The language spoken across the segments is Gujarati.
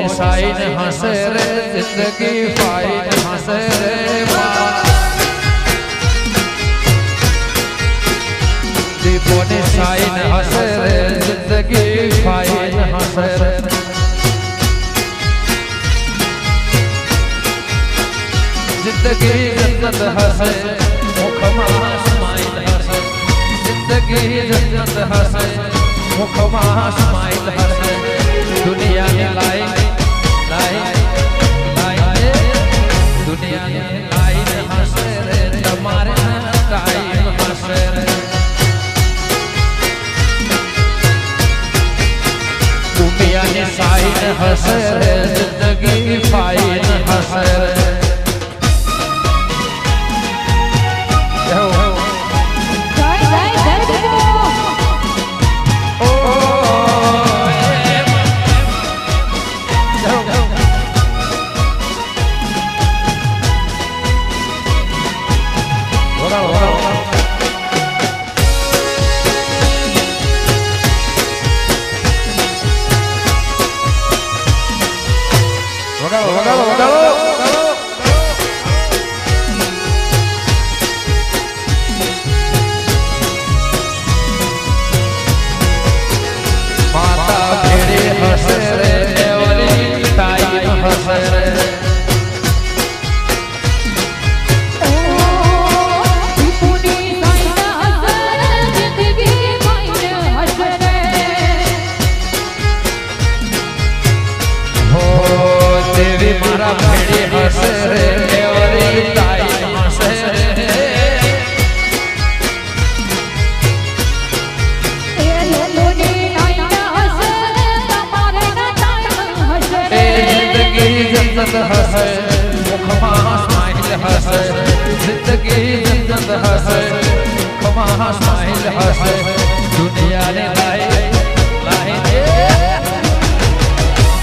निशाइन हंसे रे जिंदगी फाइन हंसे रे दीपो निशाइन हंसे रे जिंदगी फाइन हंसे रे जिंदगी जन्नत हंसे मुखमा स्माइल हंसे जिंदगी जन्नत हंसे मुखमा स्माइल हंसे दुनिया ने लाइन दुनिया ने लाइन हंसे रे तुम्हारे टाइम हंसे रे दुनिया ने साइन हंसे रे जिंदगी फाइन हंसे रे हंसे मुखमा स्माइल हंसे जिंदगी जन्नत हंसे मुखमा स्माइल हंसे दुनिया ने लाइन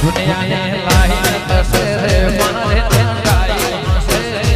दुनिया ने लाइन हंसे रे मारे गाई हंसे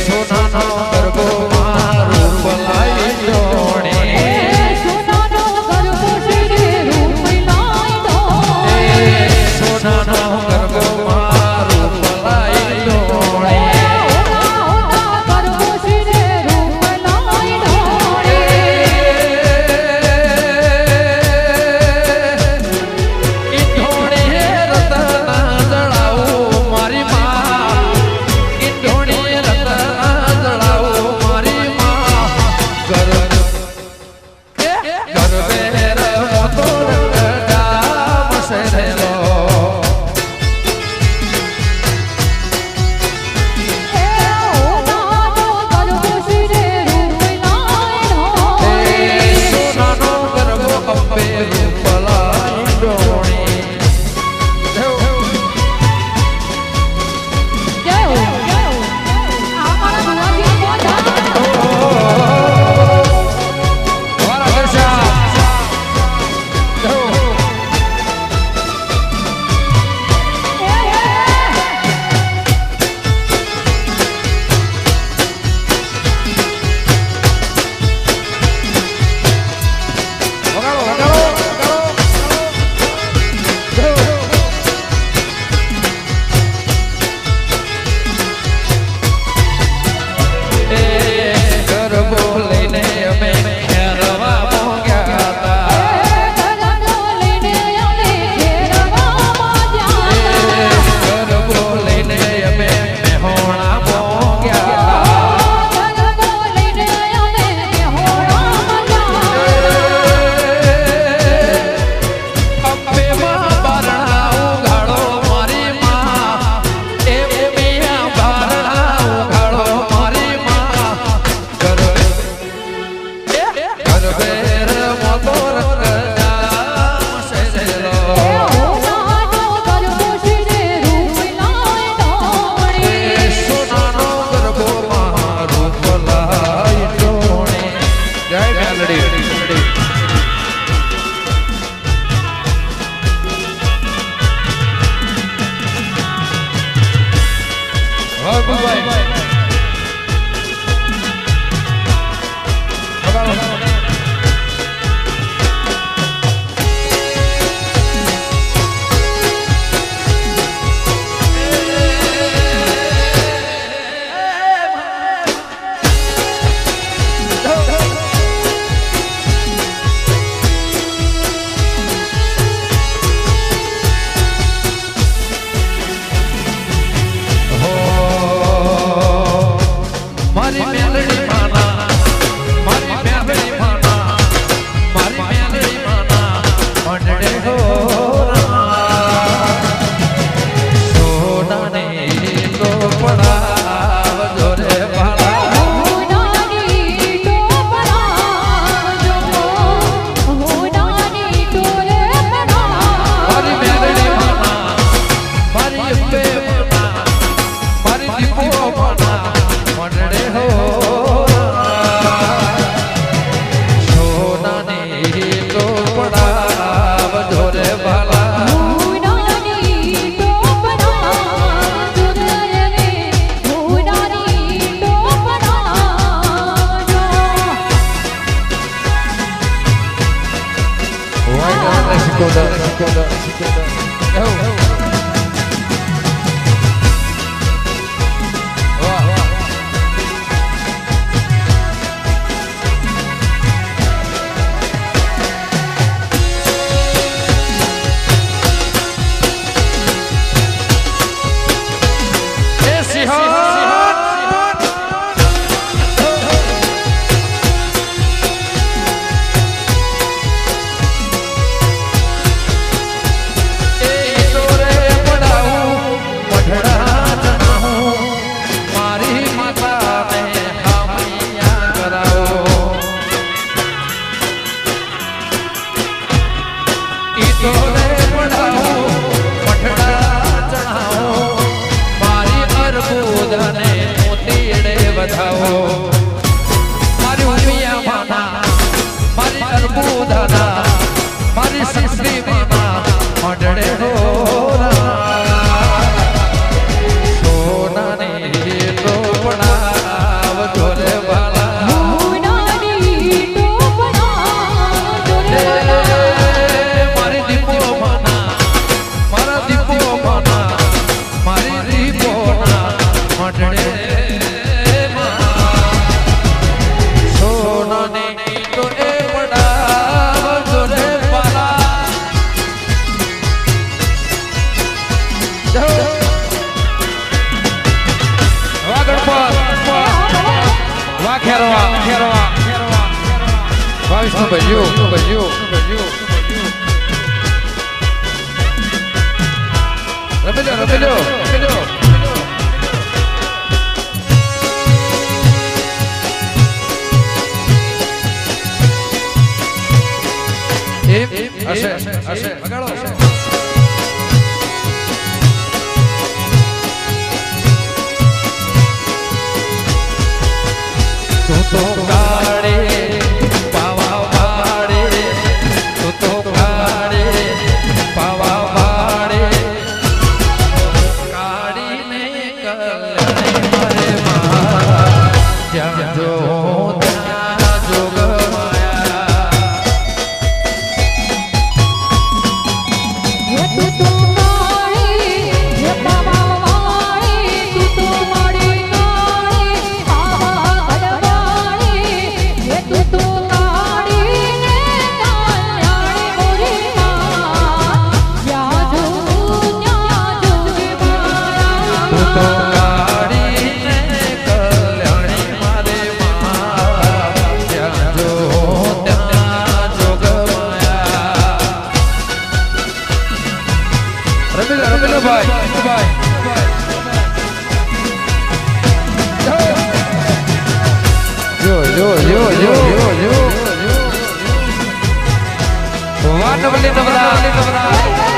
सोना ना करबो મારી મેલડી માના મારી મેલડી માના મારી મેલડી માના મંડળે હો સોનાને તો પડાવ જોરે વાલા હોનાની તો પડાવ જો હોનાની તો રે પડાવ મારી મેલડી માના મારી અંબે માના મારી દીપો માના મંડળે હો સોનાની તો પડાવ જોરે વાલા હોનાની તો પડાવ જો રે હોનાની તો પડાવ જો મારી ઉમિયા માના મારી અર્બુદાના મારી શ્રી માના મંડળે હો સોનાની તો પડાવ જોરે વાલા હોનાની તો પડાવ જો રે મારી દીપો માના મારા દીપો માના મારી દીપોના મંડળે તું તો કાળે પાવા વાળે તું તો કાળે પાવા વાળે કાળીને કલ્યાણે મારે મારા જ્યાં જો ત્યાં જોગ માયા હે તું તો કાળી હે બાબા વાળી તું તો મારી કાળી બાબા ગડવાળી હે તું તો કાળી ને કલ્યાણી મોરી માં જ્યાં જો ત્યાં જોગે માયા તું તો કાળીને કલ્યાણી મારે મારા જ્યાં જો ત્યાં જોગ માયા રમેલો ભાઈ જો વાહ નવલી નવલા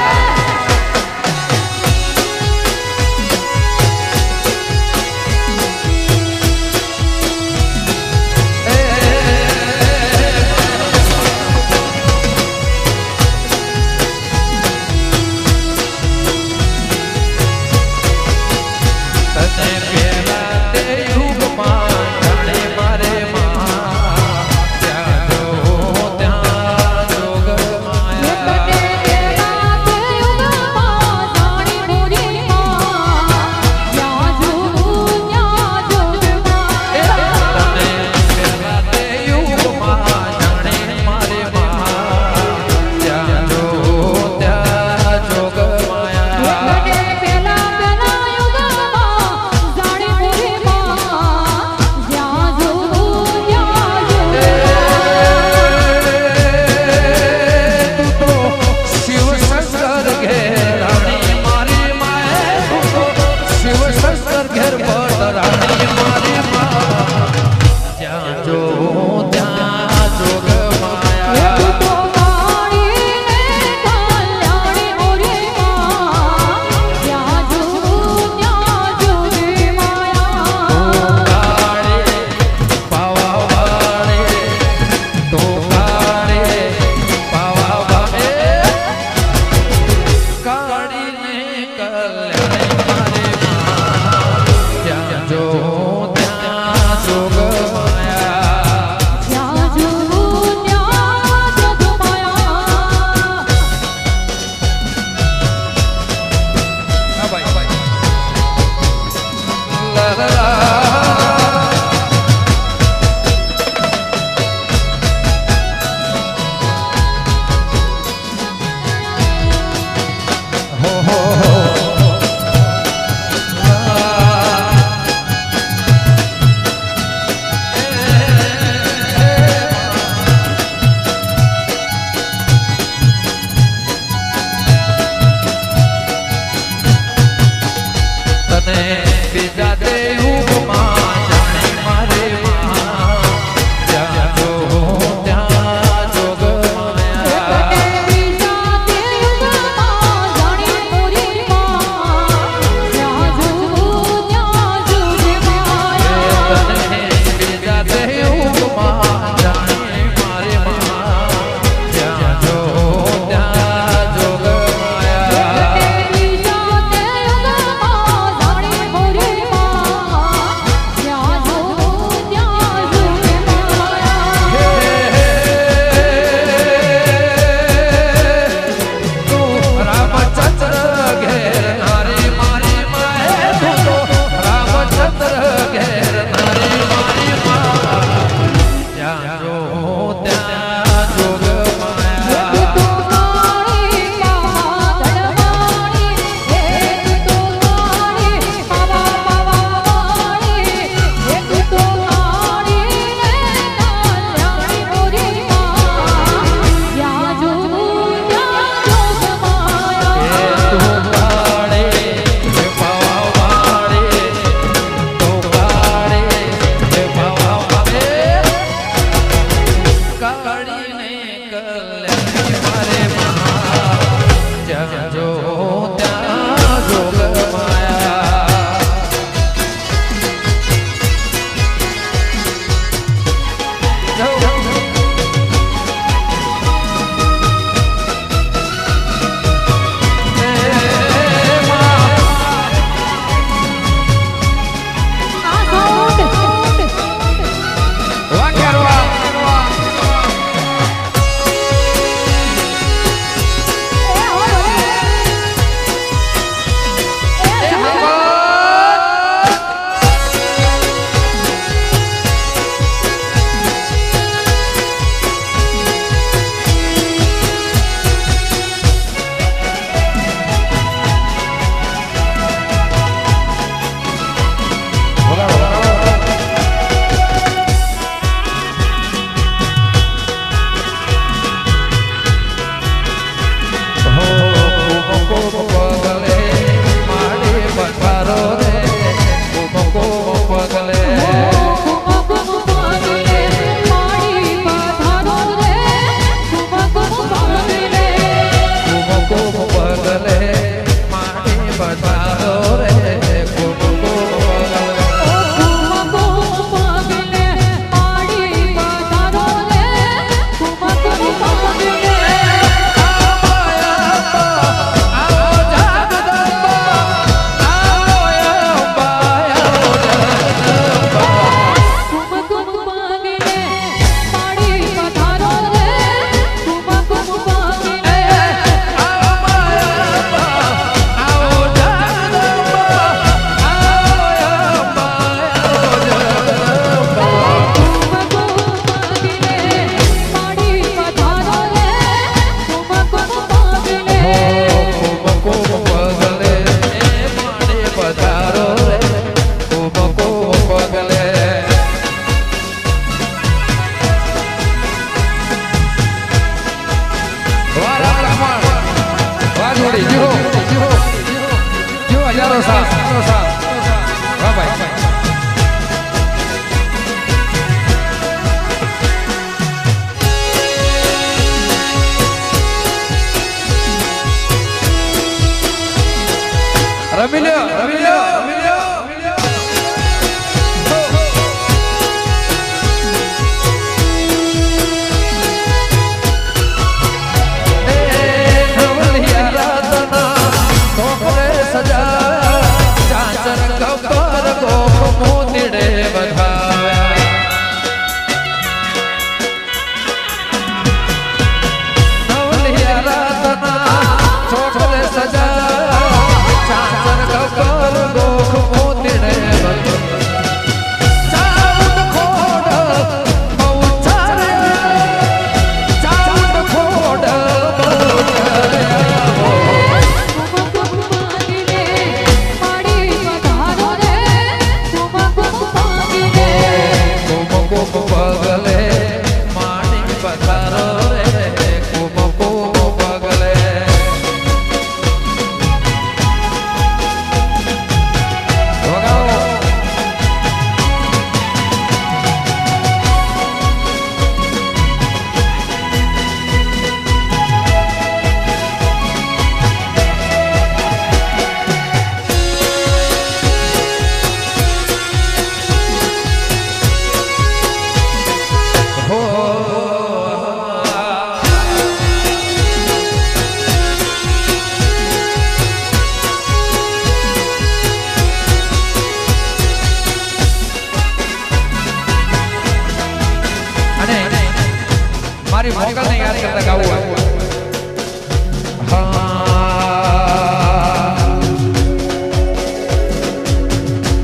મારી મોગલને યાદ કરતા ગાવું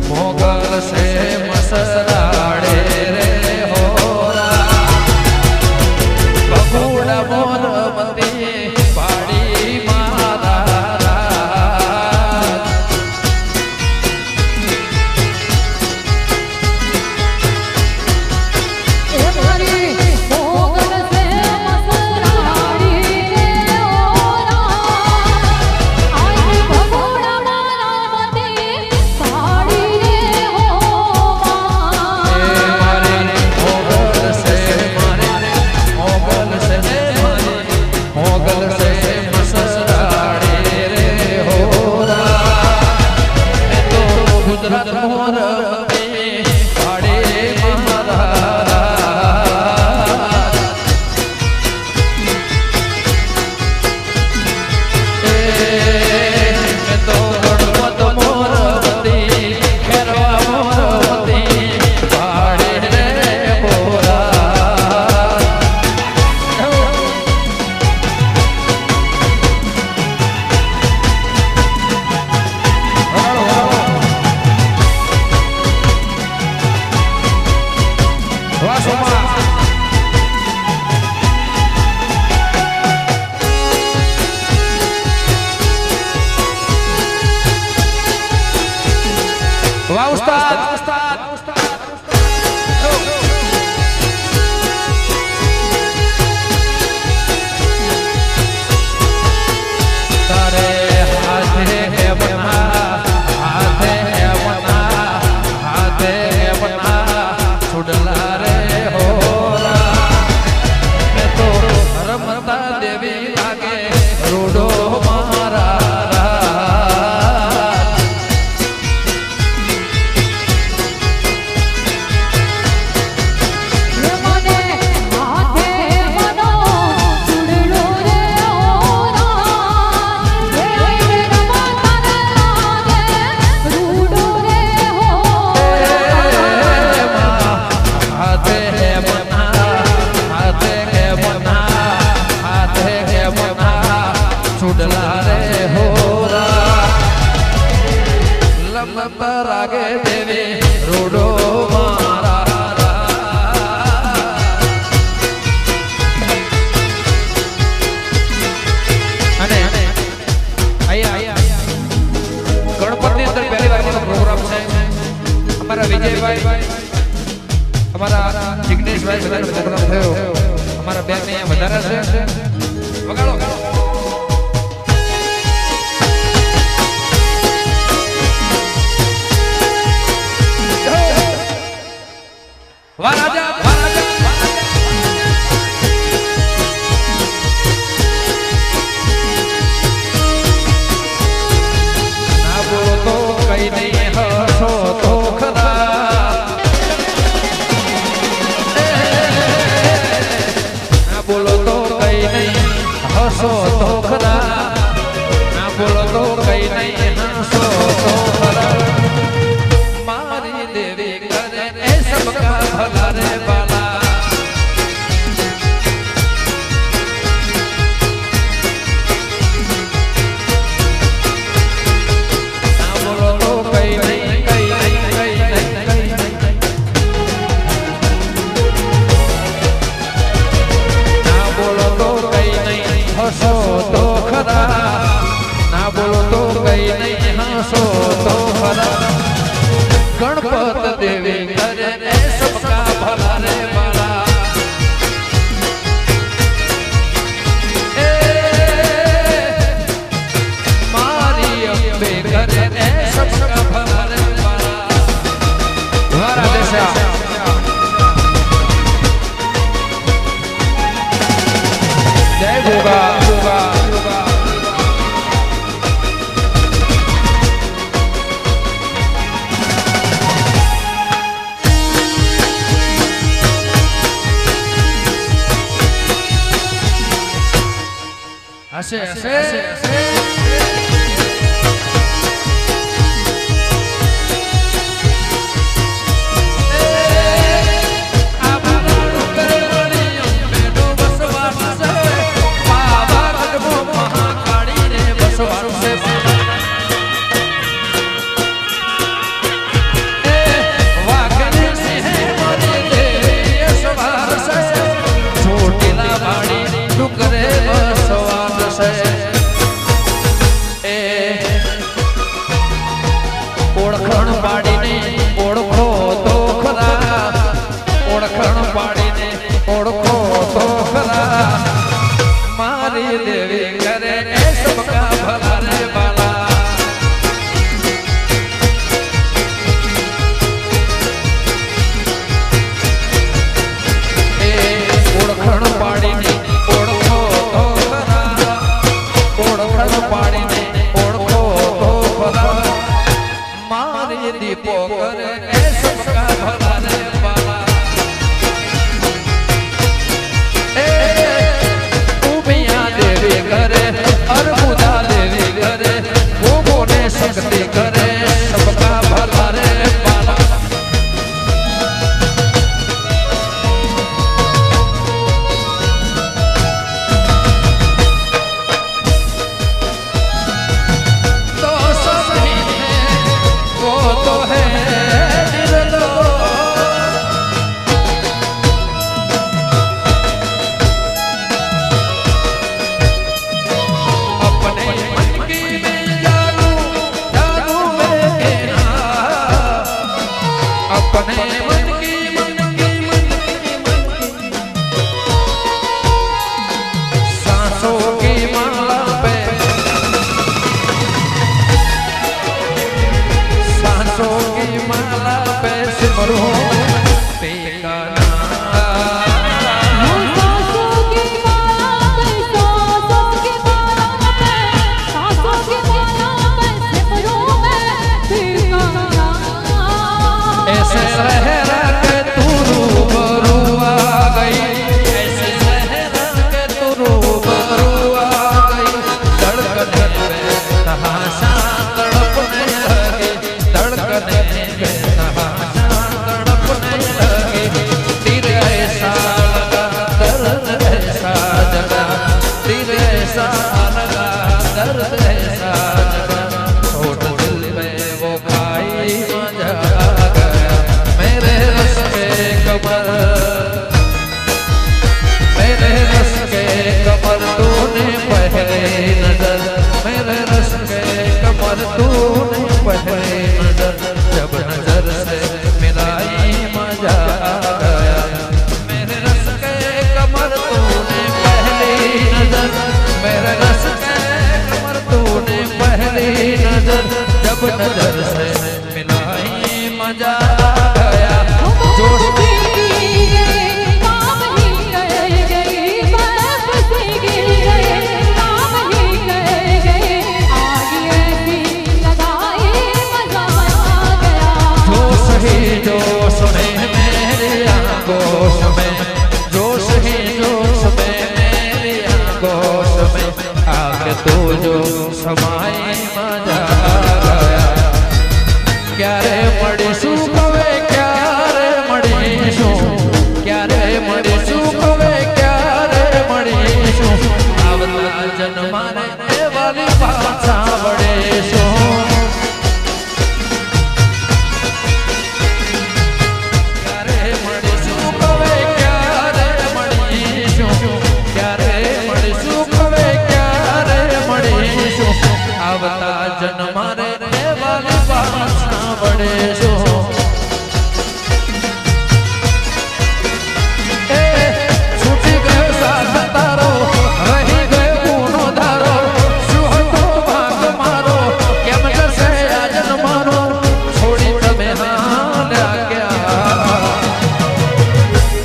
મોગલ સે મસરાડે રે હોરા બગુડા મોરમતી પાડી મારા એ મારી મોગલ સે મસરાડી રે ઓરા આઈ ભગોડા મારામતી પાડી રે હોવા એ મારી મોગલ સે મસરાડે રે હોરા એ તો ગુજરાત મોરમતી પાડી મારા વાહ ઉસ્તાદ તારે હાથે બના છોડલા રે હોરા મે તો રમતા દેવી લાગે રોડો મારા રાગે દેવી રોડો મારા અને અહીંયા ગણપતિ અંદર પહેલી વાર પ્રોગ્રામ છે અમારા વિજયભાઈ અમારા જિગ્નેશભાઈ બધાનો પ્રોગ્રામ થયો અમારા બેન ને અહીંયા વધારે છે વગાડો વાહ રાજા ના બોલો તો કઈ નહીં હસો તો ખરા ના બોલો તો કઈ નહીં હસો તો ખરા ના બોલો તો કઈ નહીં હસો તો ખરા મારી દેવી કરે એ સબકા ભલા રે બાલા ના બોલો તો કઈ નહીં ના બોલો તો કઈ નહીં હસો તો ખરા ના બોલો તો કઈ નહીં હસો તો ખરા ગણપત દેવી કરે એ સબકા ભલા રે બાલા એ મારી અંબે કરે એ સબકા ભલા રે બાલા વારા દેશા જય ગોગા હશે આ ઓળખણ પાડીને ઓળખો તો ખરા મારી દેવી કરે એ સબકા ભલા રે બાલા એ ઓળખણ પાડીને ઓળખો તો ખરા ઓળખણ પાડીને ઓળખો તો ખરા મારી દીપો કરે એ સબકા ભલા રે બાલા करे अर्बुदा देवी करे वो बोले शक्ति करे सबका भला रे बाला तो सब ही है वो तो है निर्दो अपने मन की सांसों की माला पे सांसों की माला पे सिमरो तेरा ऐसे लहरा के तू रूबरू आ गई ऐसे लहरा के तू रूबरू आ गई धड़कने पे तहाशा तड़पने लगी धड़कने पे तहाशा तड़पने लगी तीर ऐसा लगा दर्द ऐसा जगा तीर ऐसा लगा दर्द ऐसा जगा छोड़ दिल में वो खाई मजा मेरे रस के कमर तूने पहले नजर मेरे रस के कमर तूने पहले नजर जब नजर से मिलाई मजा आ गया मेरे रस के कमर तूने पहली नजर मेरे रस के कमर तूने पहली नजर जब नजर से मिलाई मजा आ गया जोश जोश में मेरे आगोश में जोश ही जोश में मेरे आगोश में आके तू जो समाई मजा आ गया क्या रे मड़ीशू कवे क्या रे मड़ीशू क्या रे मड़ीशू कवे क्या रे मड़ीशू आवता जन्मा रे वाली पाछा बड़ेशू आवता जन्मा रे वाली पाछा बड़ेशू छूटी गयो साथ तारो रही गयो गुनो धारो શું હતો ભાગ મારો કેમ જશે આ જન્માનો છોડી તમે હાલ્યા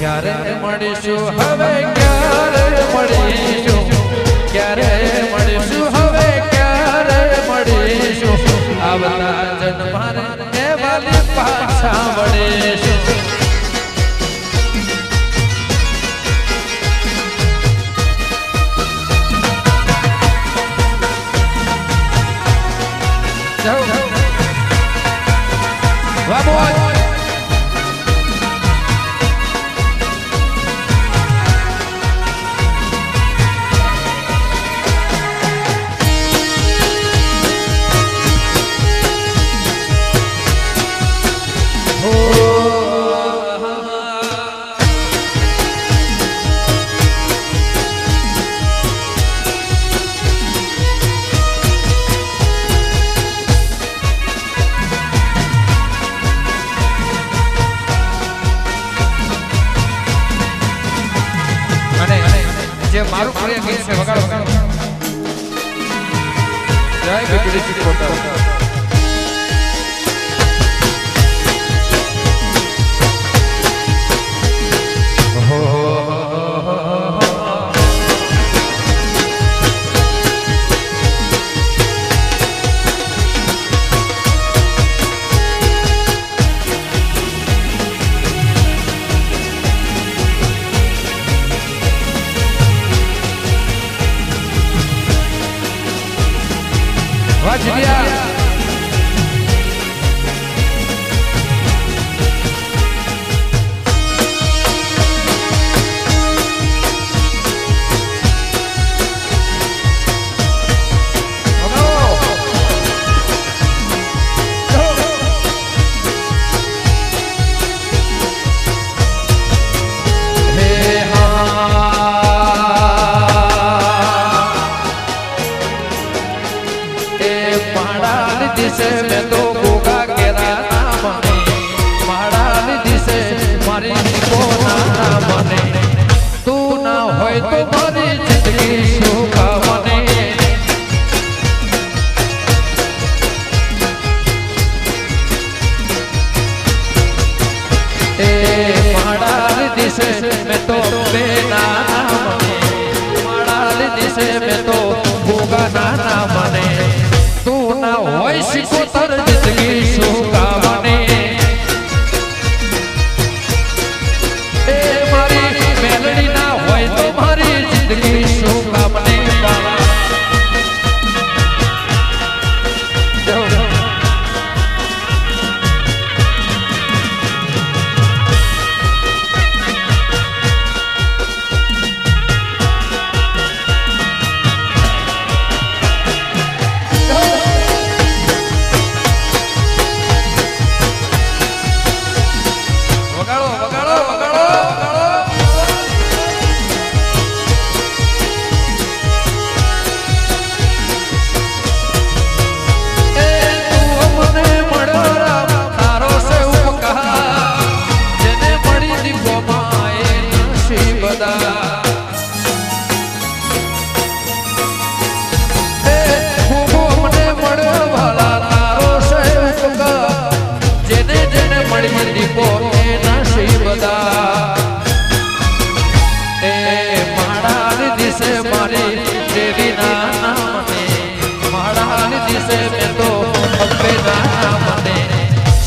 ક્યારે મળીશું હવે ક્યારે મળીશું ક્યારે મળીશું હવે ક્યારે મળીશું આવતા જન્મા રે વાલી પાછા વળીશું Vamos! Oh મારું પ્રિય ગીત છે વગાડો જય બીજળી સિકોતર વાજિયા दिसे में तो गोगा केरा ना मने महारानी दिसे मारी को ना मने तू ना होय तो मारी जिंदगी सुखा मने ए महारानी दिसे में तो बेना मने महारानी दिसे में तो गोगा ना मने तू ना होय सिकोतर जिंदगी सुखा बने ए मारी मेलडी ना होय तो मारी जिंदगी सुखा बने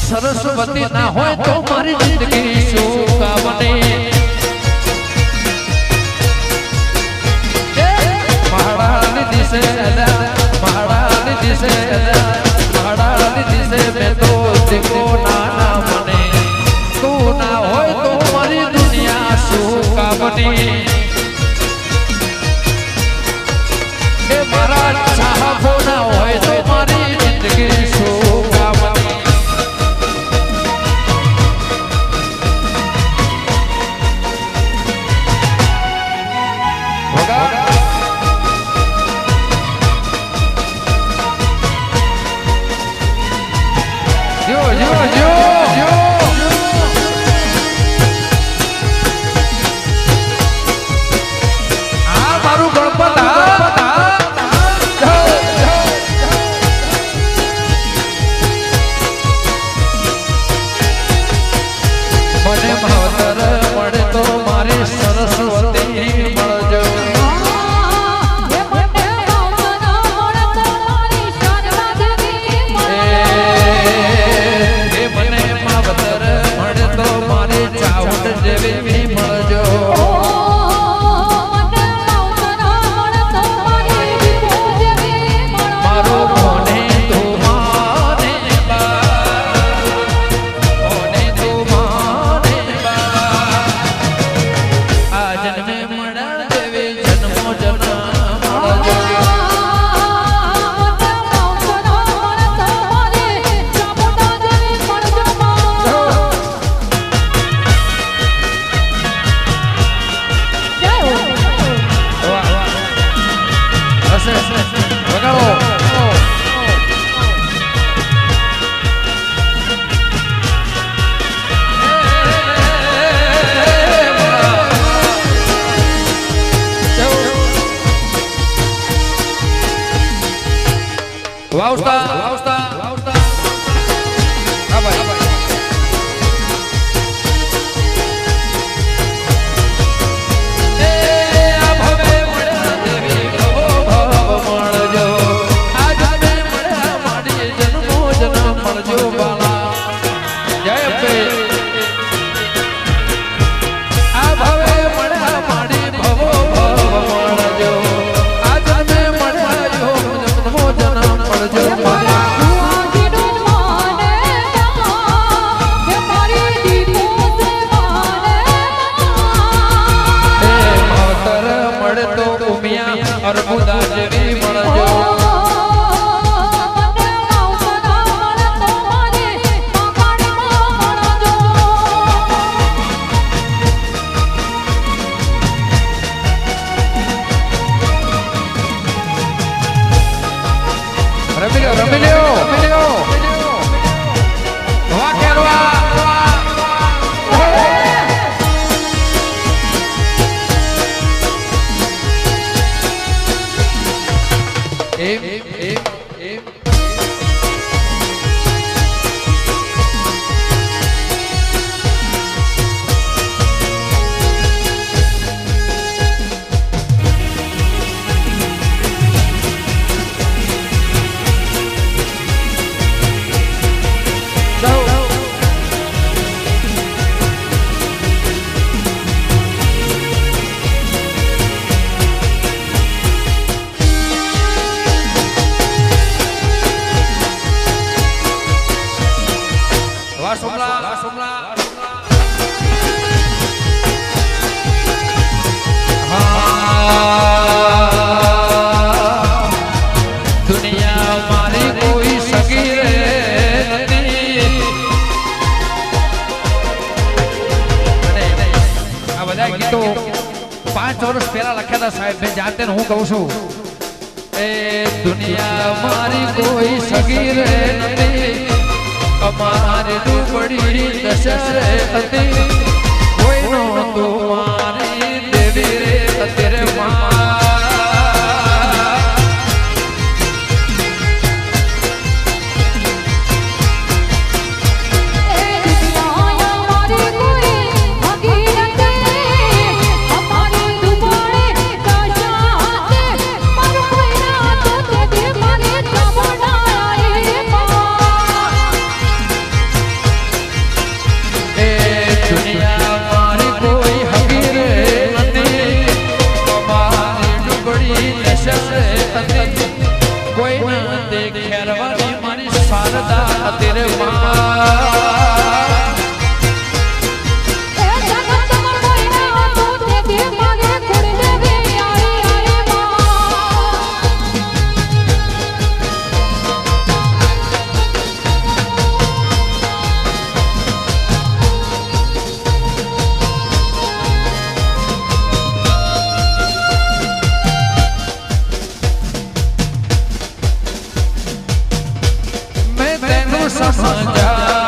सरस्वती ना होय तो मारी जिंदगी सुखा बने महारानी दिसे महारानी दिसे महारानी दिसे में तो देखो ना बने तू ना होय तो मारी दुनिया सुखा बने ए मारा चाहबो ना होय तो मारी जिंदगी सुखा बने ઉમિયા અર્બુદા જેવી મળજો રમી લ્યો વાહ કેરવા એમ દુનિયા મારી કોઈ સગી રે નથી આ બધા ગીતો 5 વર્ષ પહેલા લખ્યા હતા સાહેબ મેં જાતે હું કહું છું એ દુનિયા મારી કોઈ સગી રે નથી અમારી દુબળી દશા રે હતી કોઈનો તું મારી દેવી રે અત્યારે तेरे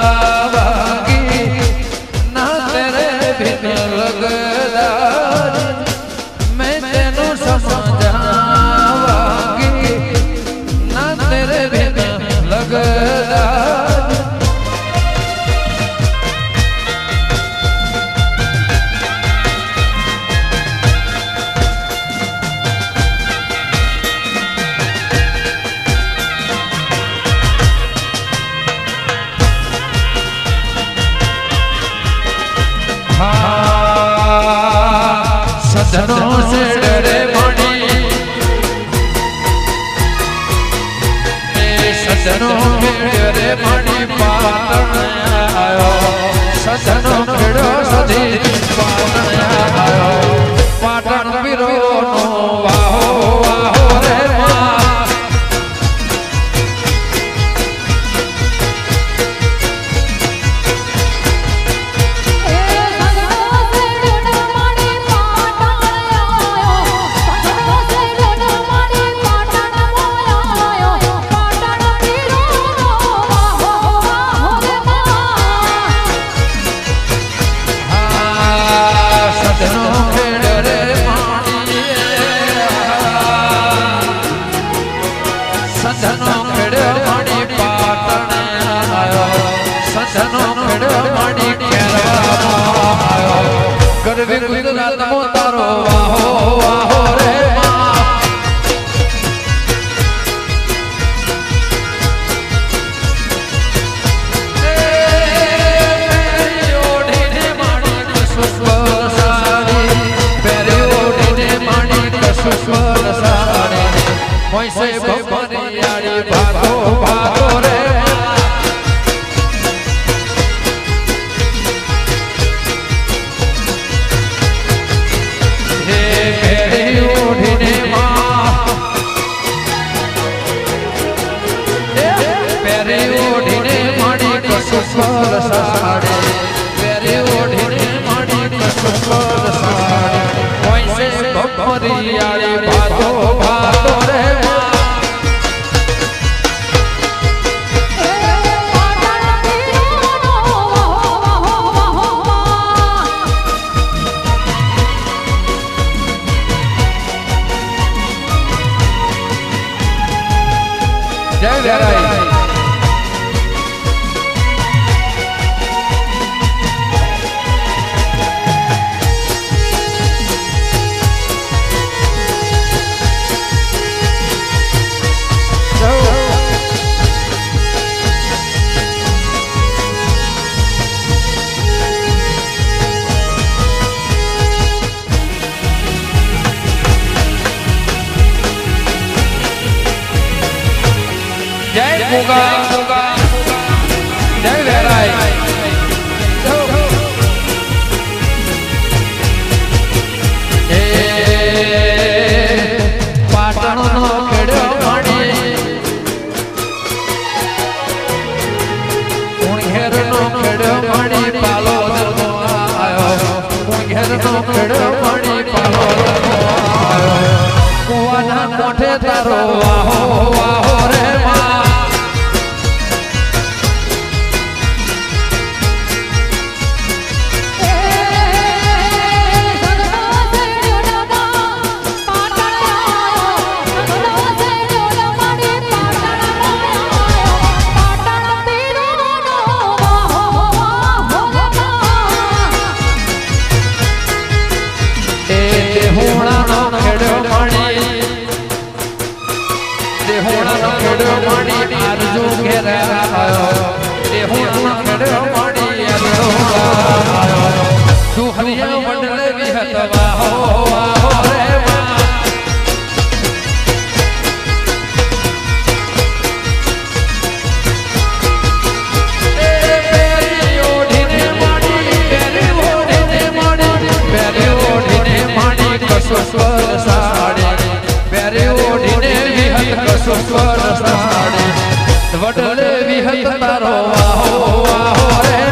समझावागी ना तेरे बिन लगदार मैं तेनू समझावागी ना तेरे बिन लगदार सजनों से डरे मणि सजनों के डरे मणि पाटण आयो सजनों खेड़ो सधी पाटण आयो पाटण वीरो नो वाहो वाहो रे गुजरात मो तारो वाहो वाहो रे भागो भागो रे हे કસુસ્વર સાડે વેરે ઓઢીને માડી કસુસ્વર સાડે કોઈ સે બપરી આળી ભાતો ભાતો રે જય વેરાઈ જય મુગા જય વેરાઈ એ પાટણનો ખેડો મણી ઉણઘેરનો ખેડો મણી પાલોદનો આયો ઉણઘેરનો ખેડો મણી પાલોદનો આયો કુવાના મોઢે તારો વાહો વાહો રે વડલે વિહત તારો વાહો વાહો રે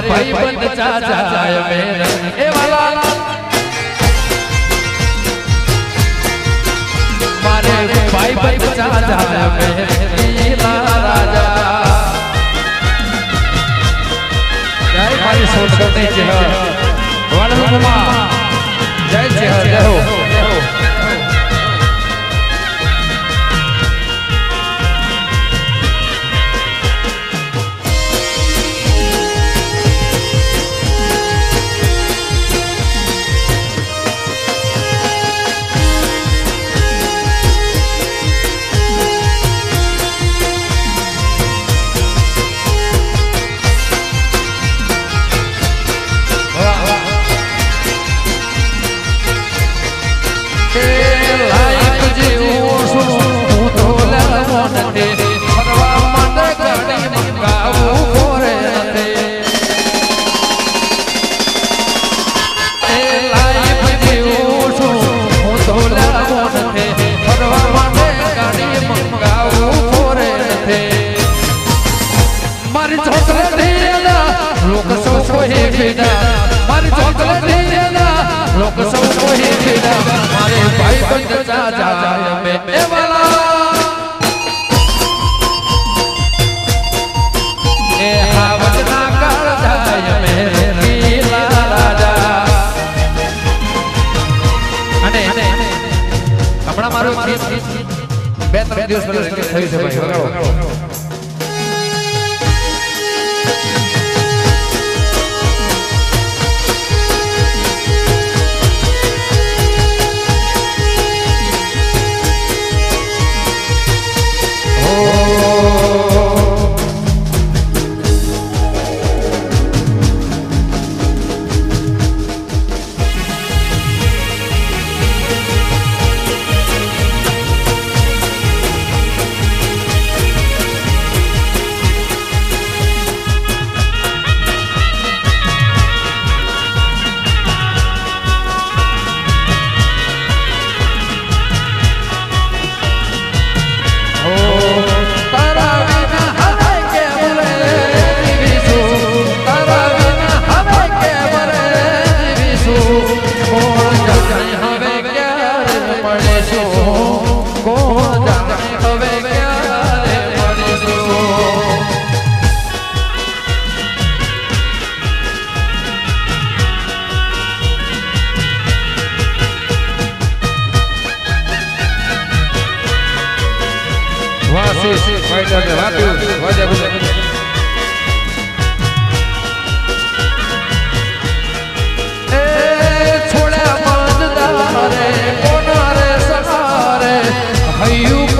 ભાઈ બંધ ચાચાય મેર એ વાલા મારે ભાઈ બંધ ચાચાય મેર લીલા રાજા જય મારી સોરસોની જય વડલુમાં જય જય હો જતા જાય બે એ વાલા એ હાવજના કાળ જાય મે લીલા રાજા અને હમણાં મારું ગીત 2-3 દિવસ પહેલા રિલીઝ થયું છે ભાઈ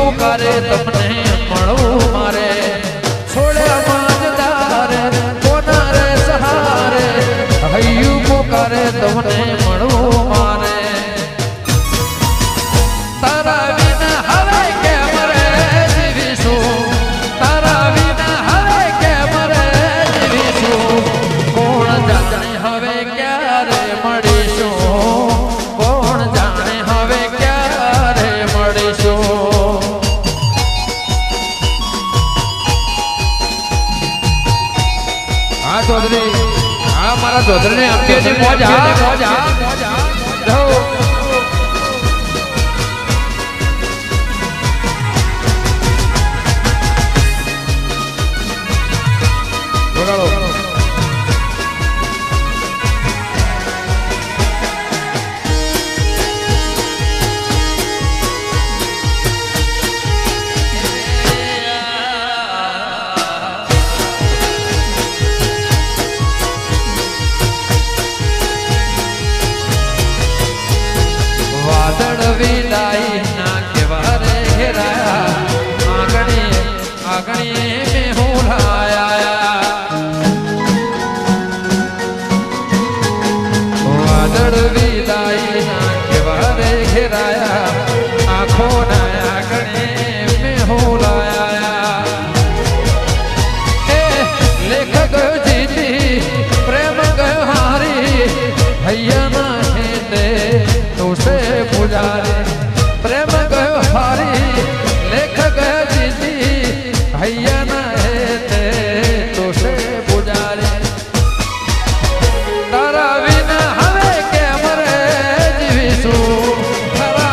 વગાડો તમને મળું મારે છોડ્યા માંગદારે કોના રે સહારે હૈયું પોકારે તમને મળું મારે તારા વિના હવે કેમ રે જીવીશું તારા વિના હવે કેમ રે જીવીશું કોણ જાણે હવે ક્યારે મળીશું કોણ જાણે હવે ક્યારે મળીશું चौधरी हाँ मारा चौधरी ने अपने मौज विदाई ना के वारे घेराया आगणे आगणे में हुलाया वादळ विदाई ना के वारे घेराया आँखों ना आगणे में हुलाया लेखक जीती प्रेम गयो हारी भैया ना हेते तुसे पुजारे प्रेम गयो हारी लेख गयो जीती भैया न हेते तुसे पुजारे तारा विना हवे केम रे जीवीशु तारा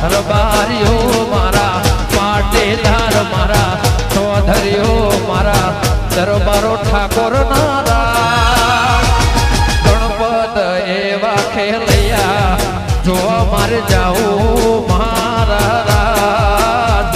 હરબારીઓ મારા પાટીદાર મારા ચૌધરીઓ મારા દરબારો ઠાકોર નારા ગણપત એવા ખેલૈયા જોવા મારે જાઉં મારા રાજ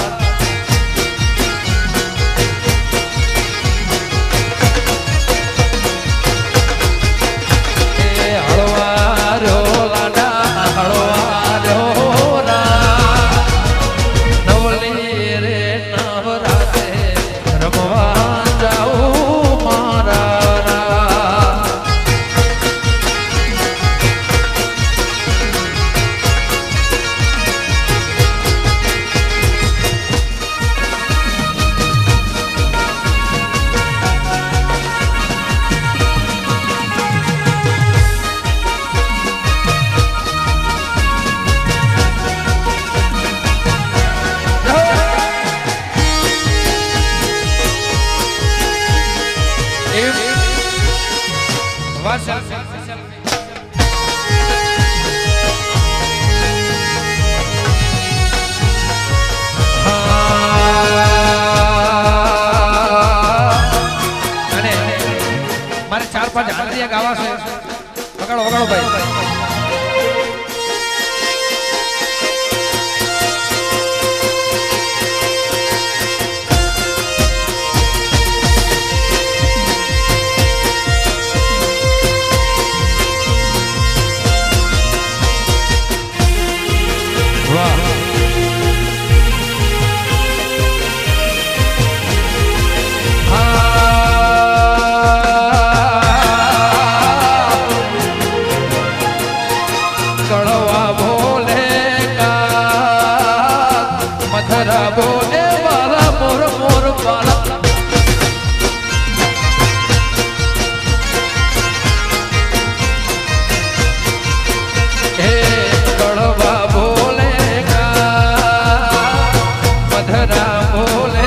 મારે 4-5 હાલરિયા ગાવા છે વગાડો વગાડો ભાઈ બોલે વાલા મોર મોર વાલા હે કડવા બોલે મધરા બોલે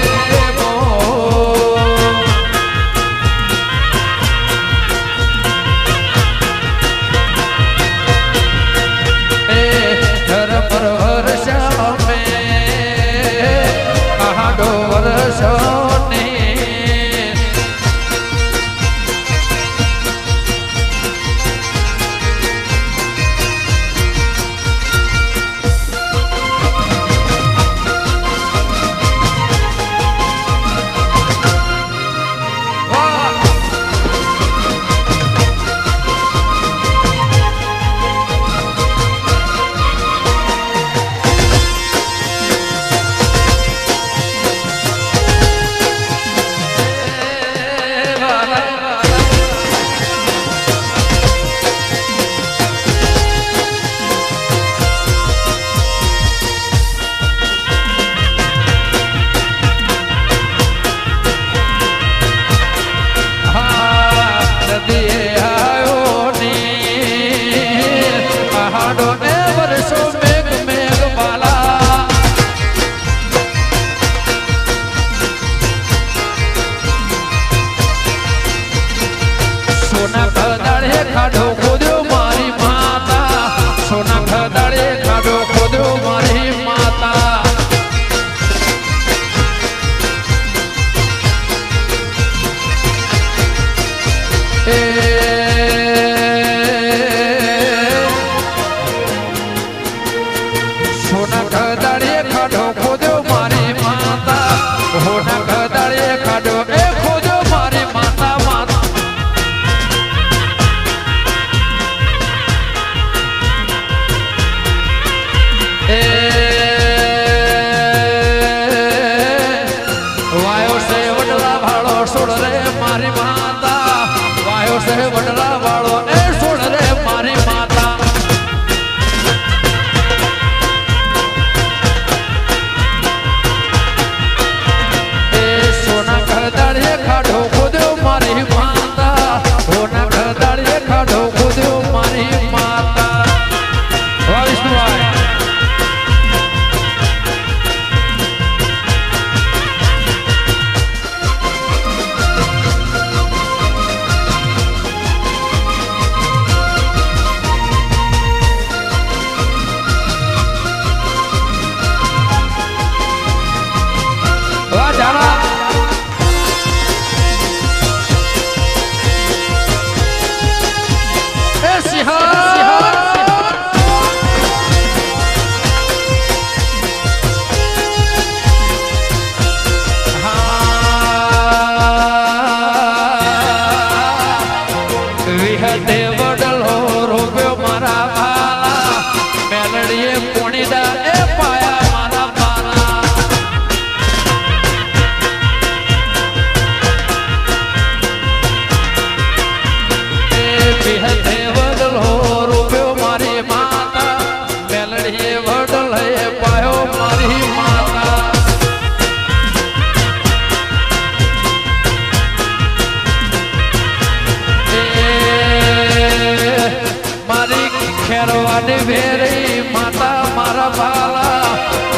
ખેરવાની વેરી માતા મારા બાલા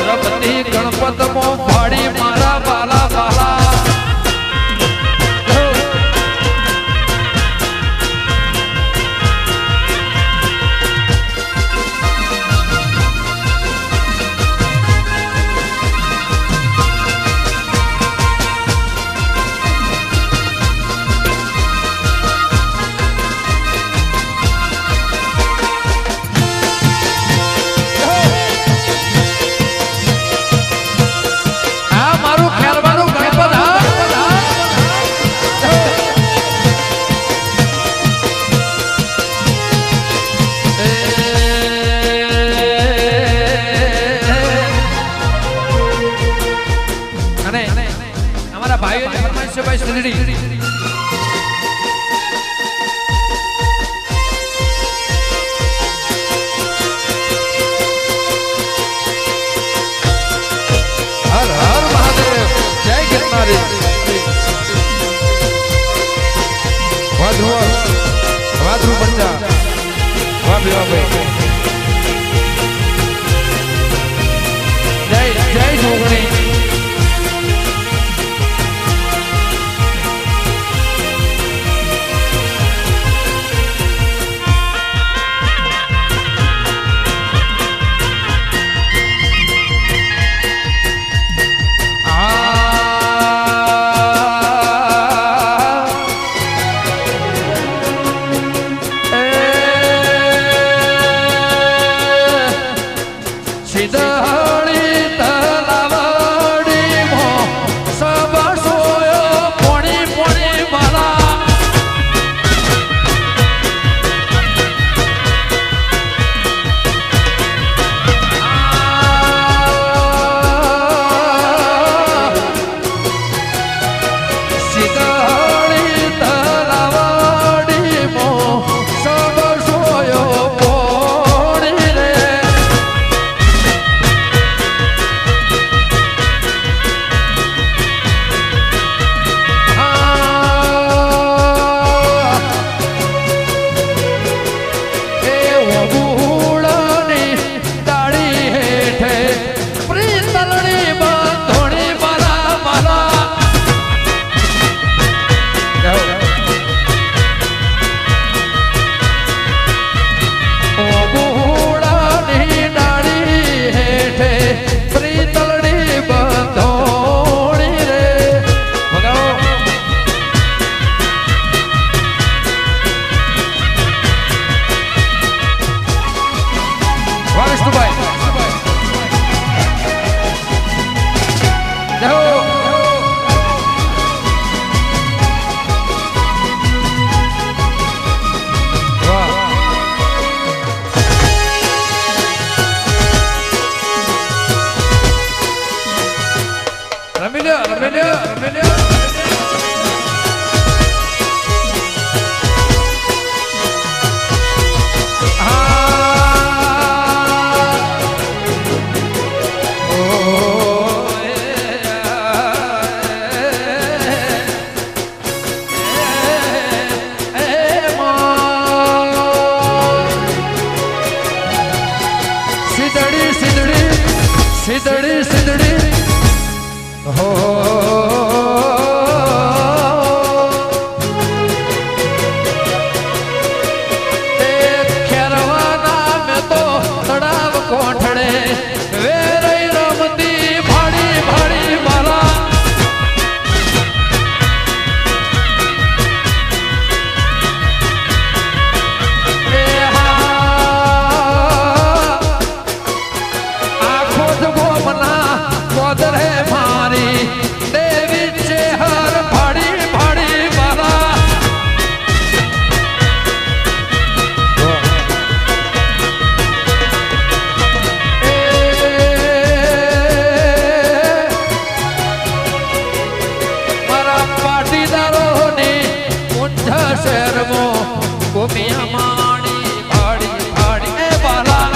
રમતી ગણપત મો ફાડી મારા બાલા બાલા ભાઈ સુંદરી હર હર મહાદેવ જય ગિરનારી વાધ્રુ પંજા વાહ ભાઈ જય જય જોગણી સિદડી સિદડી હો તે ખેરવાના મે તો તળાવ કોઠડે વેરઈ રમતી ભાડી ભાડી મારા ગોપિયા માણી ભાડી ભાડી એ બાલા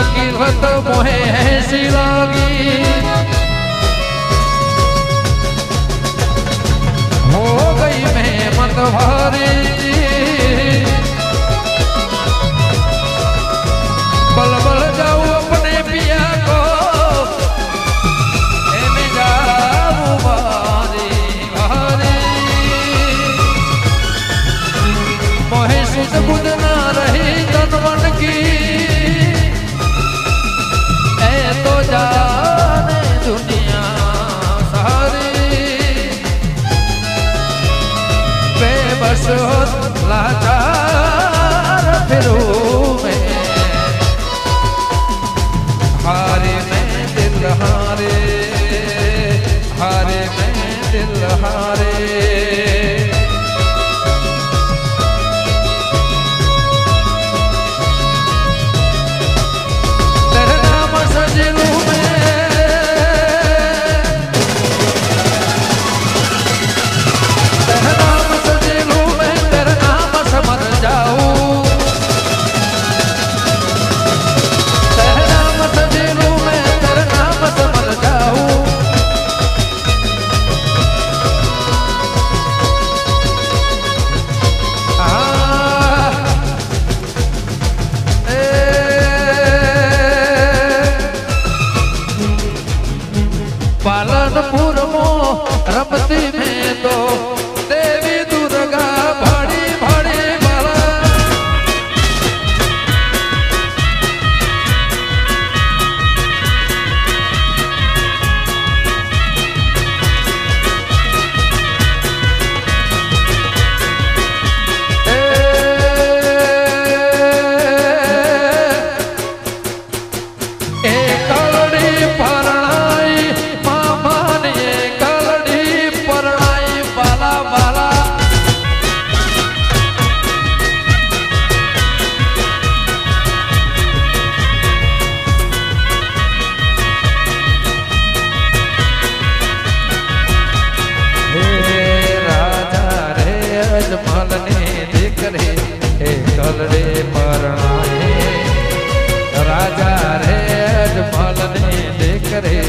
लकीरत मोहे ऐसी लागी हो गई मैं मत भारी बल बल जाऊं अपने पिया को मैं जाऊं बारी बारी मोहे सुध बुध ना रही तन मन की तो जाने दुनिया सारी बेबस लाचार फिरूं मैं हारे मैं दिल हारे हारे मैं दिल हारे पालनपुर मो रमती में तो देवी दुर्गा बड़ी बड़ी बाला कलड़े परणाए राजा रे अजमल ने देख रे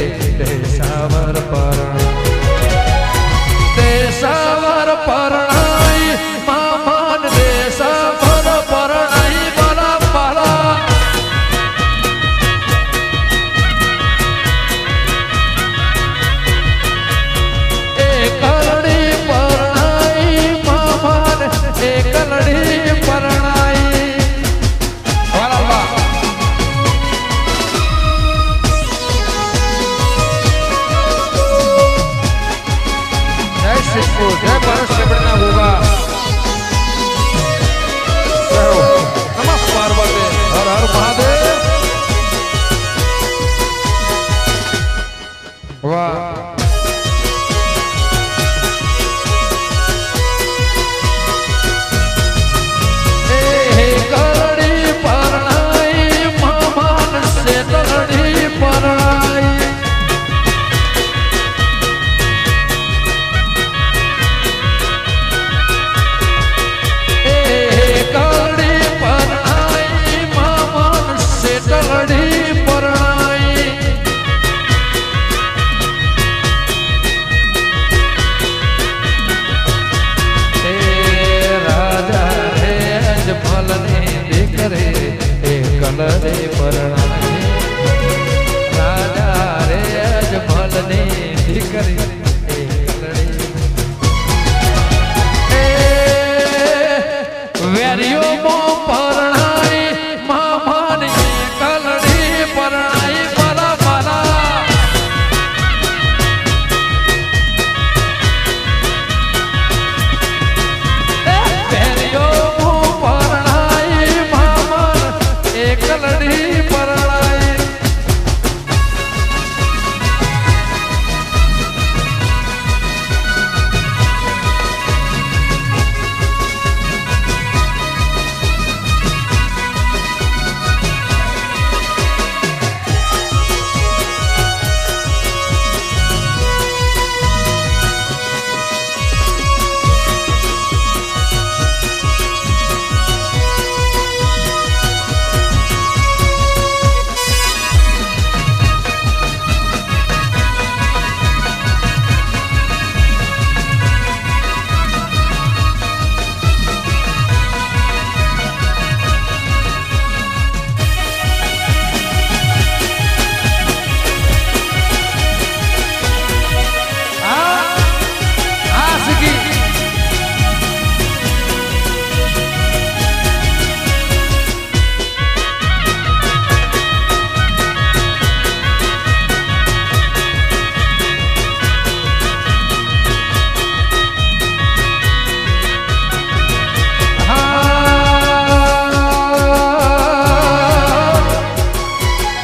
देशावर परणाई मामान देशावर परणाई बला बला कलड़ी परणाई मामान कलड़ी परणाई जय परस ना होगा नमः पार्वती हर हर महादेव वाह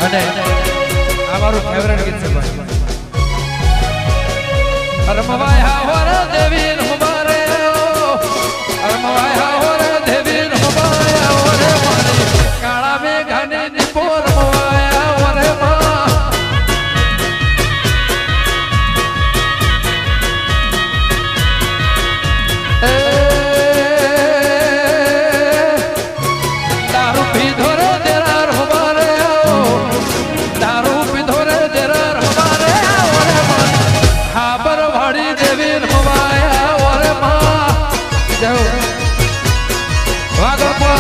અને આ મારું ફેવરેટ ગીત છે ભાઈ. રમવાયા હોર દેવી રમવારે રમવાયા હોર દેવી રમવાયા હોરે મારી કાળા મેઘાને દીપો રમવાયા હોરે માં દારૂ પીધો રે તેરા રમવારે દારૂ પીધો રે તેરા રમવારે હોરે માં હાબર વાડી દેવી રમવાયા હોરે માં જય વાગપા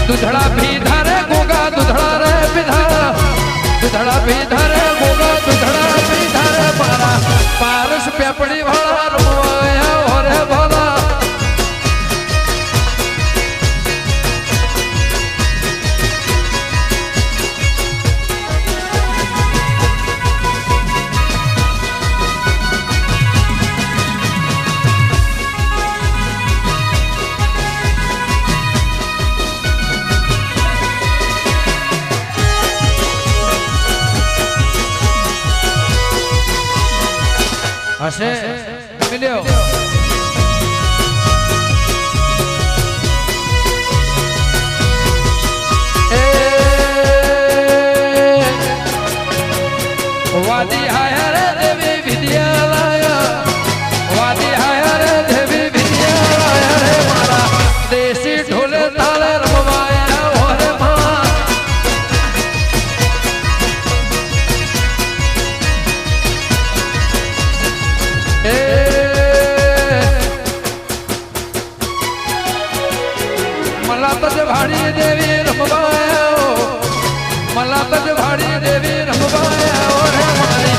દૂધડા પીધા રે ગોગા દૂધડા રે પીધા દૂધડા પીધા રે ગોગા દૂધડા પીધા રે મારા પારસ પેપડી વાળા રમવાયા હોરે ભલા હશે મિલ્યો વાદી હાય રે દેવી વિદ્યાલય વાદી હાય રે દેવી વિદ્યાલય રે મારા દેશી ઢોલે તાલે રમવાયા હોરે માં मला तज भाड़ी देवी रमवाया मला तज भाड़ी देवी रमवाया रे मारी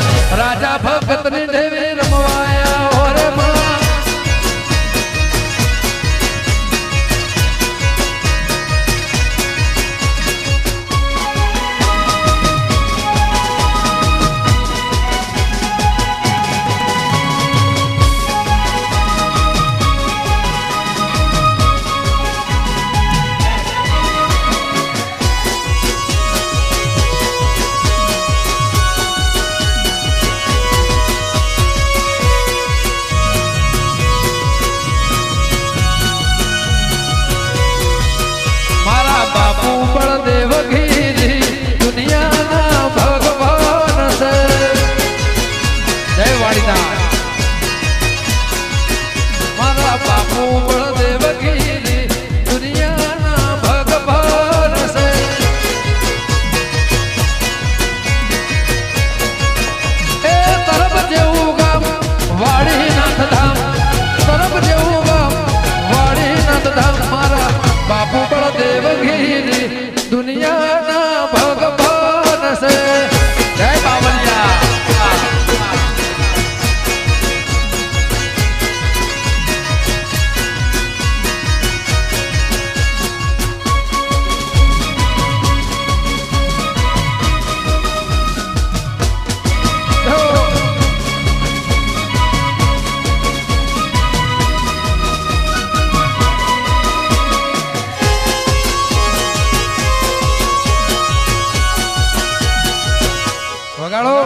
વગાડો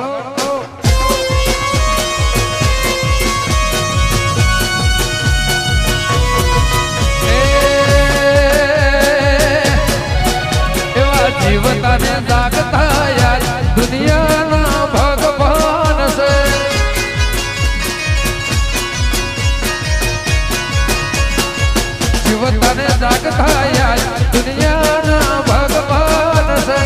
એવા જીવતાને જાગતા યાર દુનિયાના ભગવાન છે જીવતાને જાગતા યાર દુનિયાના ભગવાન છે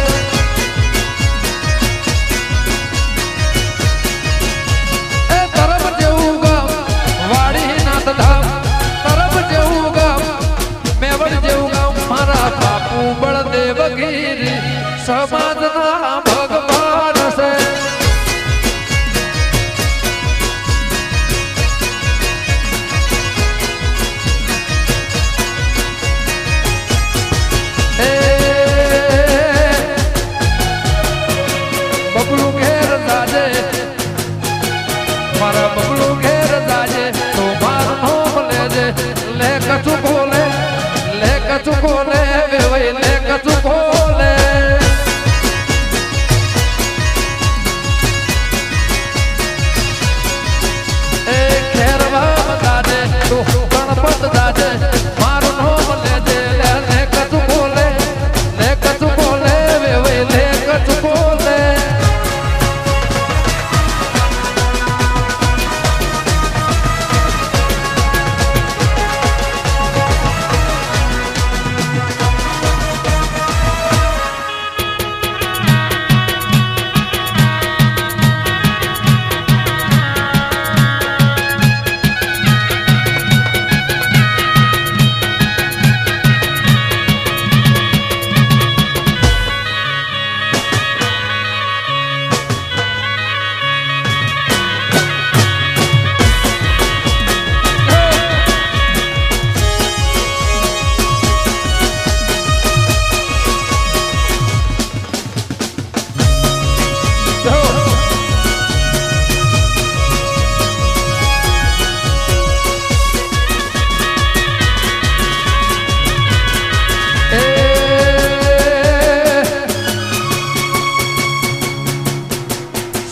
બળદેવગીરી સમાજના ભગવાન છે બબલુ ઘેર જાજે મારા બબલુ ઘેર જાજે તો મારું નામ લેજે લે કચું બોલે લે કચું બોલે વેવાઈ લે કચું બોલે એ ખેરવા જાજે તો ગણપત જાજે મારું નામ લેજે લે કચું બોલે વેવાઈ લે કચું બોલે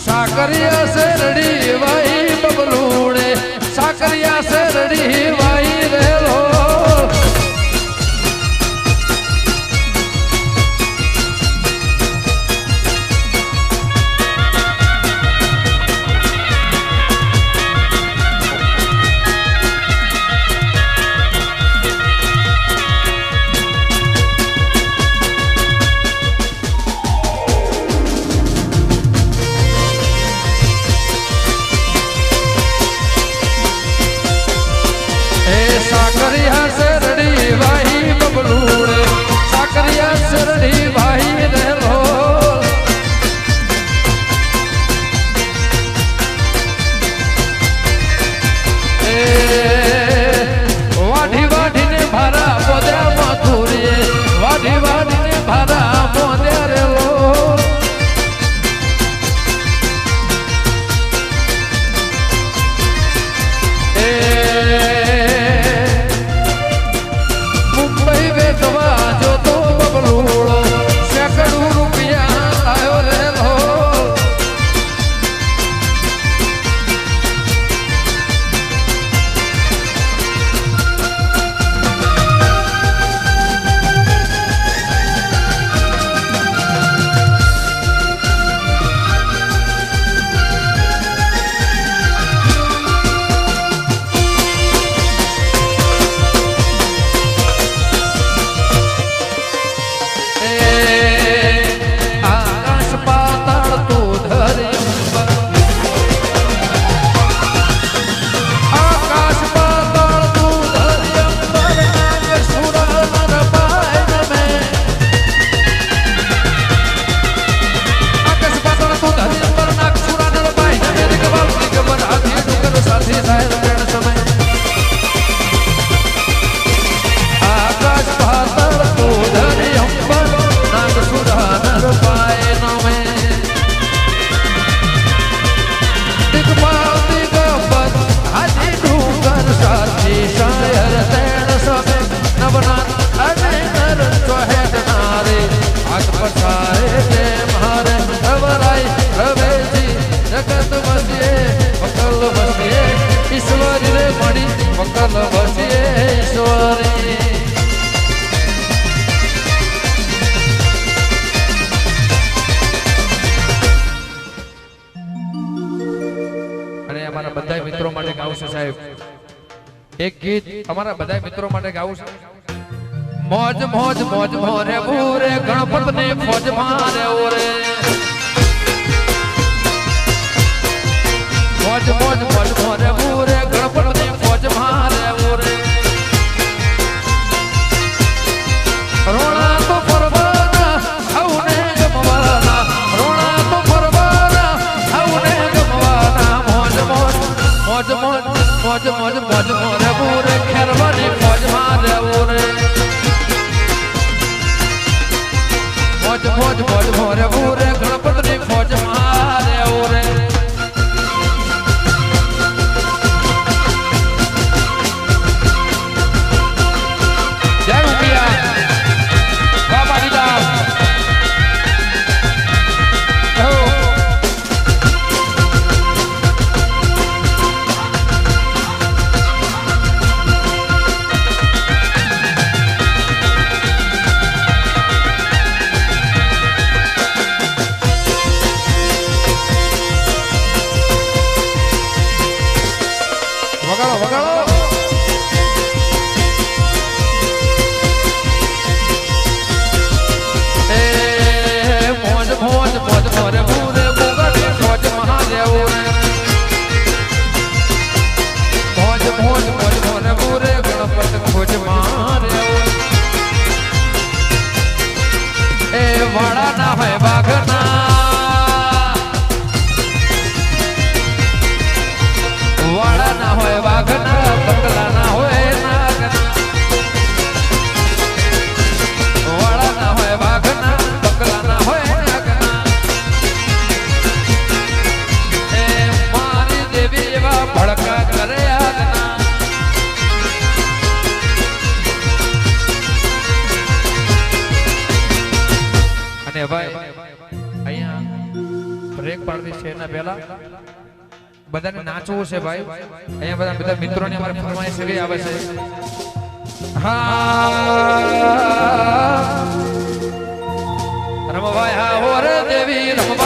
સાકરિયા શેરડી વાઈ બબલુડે સાકરિયા શેરડી વાઈ રેલો સાકરિયા શેરડી વાહી બબલુડે સાકરિયા શેરડી વાહી રેલો વાઢી વાઢીને ભારા પોદ્યા મથુરીએ વાઢી વાઢીને ભારા પોદ્યા રેલો પસારે તે મારે ખબરાય હવે અમારા બધા મિત્રો માટે ગાવું છે સાહેબ એક ગીત અમારા બધા મિત્રો માટે ગાવું છે મોજ મોજ મોજ મોરે પૂરે ગણપત ને ફોજ મારે ઓરે મોજ મોજ મોજ મોરે પૂરે ગણપત ને ફોજ મારે ઓરે રોણા તો પરવાના આઉને ગમવાના રોણા તો પરવાના આઉને ગમવાના મોજ મોજ મોજ મોજ મોજ મોજ મોજ મોરે પૂરે ખેરવાની ફોજ મારે ઓરે મોજ મોજ મોજ મોરે પૂરે ગણપત ની ફોજ મારે ઓરે જય ઉમિયા બાબા દીદા વગાડો વગાડો મોજ મોજ મોરે પૂરે બોગડે ફોજ મહાદેવ મોજ મોજ મોજ મોરે પૂરે ગણપત ફોજ મહાદેવ એ વાળા ના હોય બાઘના વાળા ના હોય વાઘના કંકલા ના હોય નાગના વાળા ના હોય વાઘના કંકલા ના હોય ભડકા કરે આગના અને ભાઈ અહીંયા બ્રેક પાડવી છે એના પહેલા બધાને નાચવું છે ભાઈ અહીંયા બધા મિત્રોને અમારે ફરમાઈશ એવી આવે છે હા રમભાઈ હા હોરે દેવી રમ